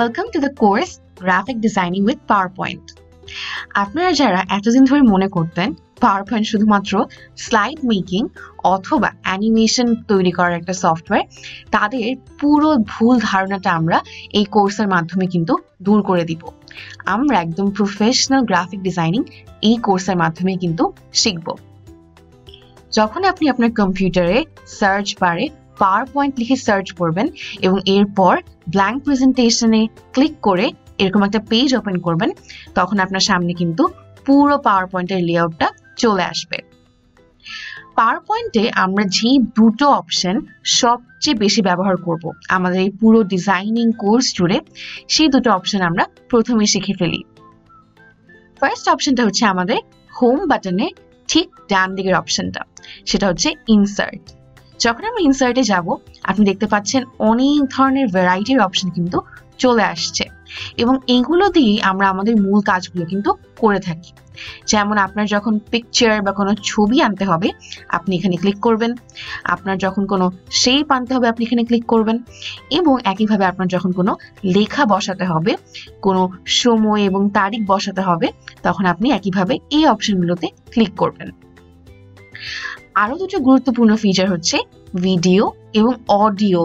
Welcome to the course Graphic Designing with PowerPoint. আপনারা যারা এতদিন ধরে মনে করতেন PowerPoint শুধুমাত্র স্লাইড মেকিং অথবা অ্যানিমেশন তৈরি করার একটা সফটওয়্যার, তাদের পুরো ভুল ধারণাটা আমরা এই কোর্সের মাধ্যমে কিন্তু দূর করে দিব। আমরা একদম প্রফেশনাল গ্রাফিক ডিজাইনিং এই কোর্সের মাধ্যমে কিন্তু শিখব। যখন আপনি আপনার কম্পিউটারে সার্চ বারে PowerPoint লিখে সার্চ করবেন এবং এরপর ব্ল্যাঙ্ক প্রেজেন্টেশনে ক্লিক করে এরকম একটা পেজ ওপেন করবেন, তখন আপনার সামনে কিন্তু পুরো PowerPoint-এর লেআউটটা চলে আসবে। PowerPoint-এ আমরা যে দুটো অপশন সবচেয়ে বেশি ব্যবহার করব আমাদের এই পুরো ডিজাইনিং কোর্স জুড়ে, সেই দুটো অপশন আমরা প্রথমে শিখে ফেলি। ফার্স্ট অপশনটা হচ্ছে আমাদের হোম বাটনে ঠিক ডান দিকের অপশনটা, সেটা হচ্ছে ইনসার্ট। যখন আমরা ইনসার্টে যাব, আপনি দেখতে পাচ্ছেন অনেক ধরনের ভ্যারাইটির অপশন কিন্তু চলে আসছে এবং এগুলো দিয়ে আমরা আমাদের মূল কাজগুলো কিন্তু করে থাকি। যেমন আপনার যখন পিকচার বা কোনো ছবি আনতে হবে, আপনি এখানে ক্লিক করবেন। আপনার যখন কোনো শেপ আনতে হবে, আপনি এখানে ক্লিক করবেন। এবং একইভাবে আপনার যখন কোনো লেখা বসাতে হবে, কোনো সময় এবং তারিখ বসাতে হবে, তখন আপনি একইভাবে এই অপশনগুলোতে ক্লিক করবেন। আরো দুটো গুরুত্বপূর্ণ ফিচার হচ্ছে ভিডিও এবং অডিও।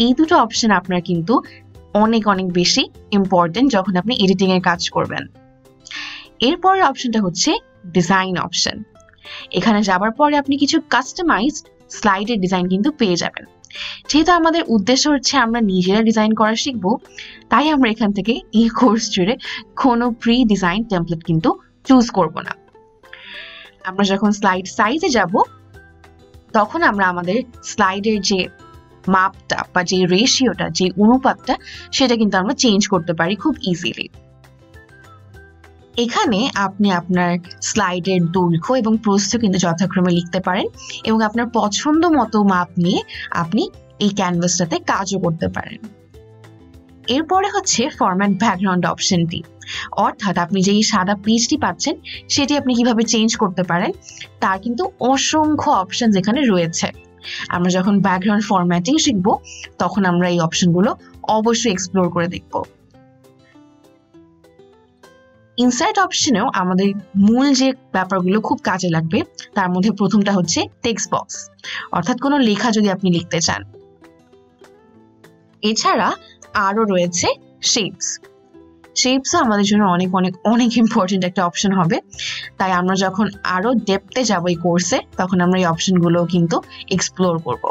এই দুটো অপশন আপনার কিন্তু অনেক অনেক বেশি ইম্পর্টেন্ট যখন আপনি এডিটিং এর কাজ করবেন। এরপরের অপশনটা হচ্ছে ডিজাইন অপশন। এখানে যাবার পরে আপনি কিছু কাস্টমাইজড স্লাইডের ডিজাইন কিন্তু পেয়ে যাবেন। যেহেতু আমাদের উদ্দেশ্য হচ্ছে আমরা নিজেরা ডিজাইন করা শিখবো, তাই আমরা এখান থেকে এই কোর্স জুড়ে কোনো প্রি ডিজাইন টেমপ্লেট কিন্তু চুজ করব না। আমরা যখন স্লাইড সাইজে যাব, তখন আমরা আমাদের স্লাইডের যে মাপটা বা যে রেশিওটা, যে অনুপাতটা, সেটা কিন্তু আমরা চেঞ্জ করতে পারি খুব ইজিলি। এখানে আপনি আপনার স্লাইডের দৈর্ঘ্য এবং প্রস্থ কিন্তু যথাক্রমে লিখতে পারেন এবং আপনার পছন্দ মতো মাপ নিয়ে আপনি এই ক্যানভাসটাতে কাজও করতে পারেন। এরপরে হচ্ছে ফরম্যাট ব্যাকগ্রাউন্ড অপশনটি, অর্থাৎ আপনি যেই সাদা পেজটি পাচ্ছেন সেটি আপনি কিভাবে চেঞ্জ করতে পারেন তার কিন্তু অসংখ্য অপশন এখানে রয়েছে। আমরা যখন ব্যাকগ্রাউন্ড ফরম্যাটিং শিখব, তখন আমরা এই অপশনগুলো অবশ্যই এক্সপ্লোর করে দেখব। ইনসার্ট অপশনেও আমাদের মূল যে ব্যাপারগুলো খুব কাজে লাগবে, তার মধ্যে প্রথমটা হচ্ছে টেক্সট বক্স, অর্থাৎ কোনো লেখা যদি আপনি লিখতে চান। এছাড়া আরো রয়েছে শেপস। শেপসও আমাদের জন্য অনেক অনেক অনেক ইম্পর্টেন্ট একটা অপশন হবে। তাই আমরা যখন আরো ডেপথে যাব এই কোর্সে, তখন আমরা এই অপশনগুলো কিন্তু এক্সপ্লোর করব।